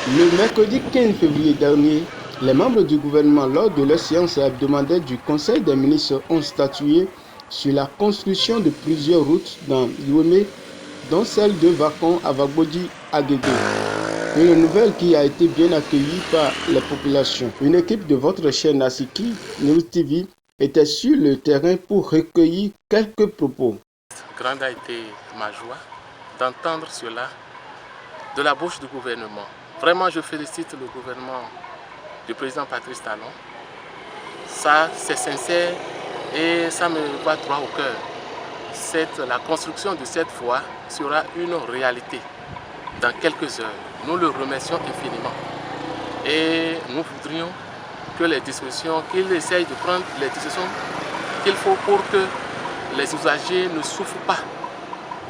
Le mercredi 15 février dernier, les membres du gouvernement, lors de leur séance hebdomadaire du Conseil des ministres, ont statué sur la construction de plusieurs routes dans Lomé, dont celle de Vakon à Vagbodi à Guégué. Une nouvelle qui a été bien accueillie par les populations. Une équipe de votre chaîne Asiki News TV était sur le terrain pour recueillir quelques propos. Grande a été ma joie d'entendre cela de la bouche du gouvernement. Vraiment, je félicite le gouvernement du président Patrice Talon. Ça, c'est sincère et ça me va droit au cœur. La construction de cette voie sera une réalité dans quelques heures. Nous le remercions infiniment. Et nous voudrions que les dispositions, qu'il essaye de prendre les dispositions qu'il faut pour que les usagers ne souffrent pas.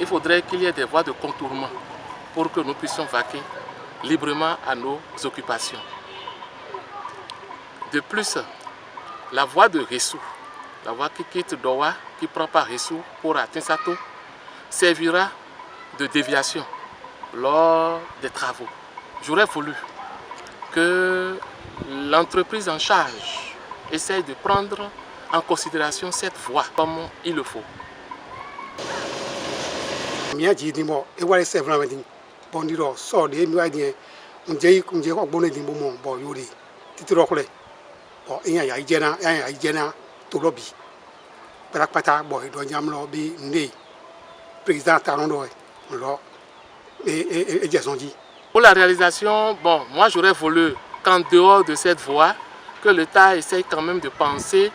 Il faudrait qu'il y ait des voies de contournement pour que nous puissions vaquer librement à nos occupations. De plus, la voie de Ressou, la voie qui quitte Dowa, qui prend par Ressou pour atteindre Sato, servira de déviation lors des travaux. J'aurais voulu que l'entreprise en charge essaye de prendre en considération cette voie comme il le faut. Bondiro so de mi wadien nje ko gbonu din bo mo bo yori titiro kule o eyan ya ijena to lobi pata bo do nyam lo bi ndé président Talon do lo et Jesonji. Pour la réalisation, bon, moi j'aurais voulu qu'en dehors de cette voie, que l'État essaye quand même de penser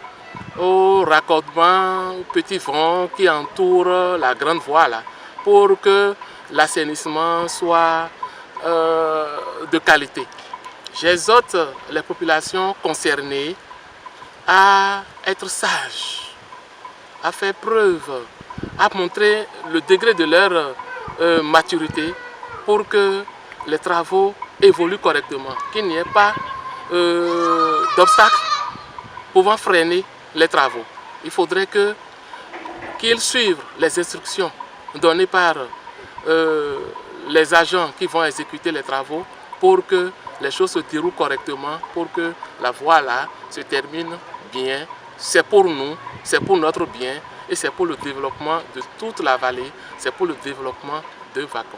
au raccordement, aux petits fonds qui entourent la grande voie là, pour que l'assainissement soit de qualité. J'exhorte les populations concernées à être sages, à faire preuve, à montrer le degré de leur maturité pour que les travaux évoluent correctement, qu'il n'y ait pas d'obstacles pouvant freiner les travaux. Il faudrait qu'ils suivent les instructions données par les agents qui vont exécuter les travaux pour que les choses se déroulent correctement, pour que la voie là se termine bien. C'est pour nous, c'est pour notre bien et c'est pour le développement de toute la vallée, c'est pour le développement de Vakon.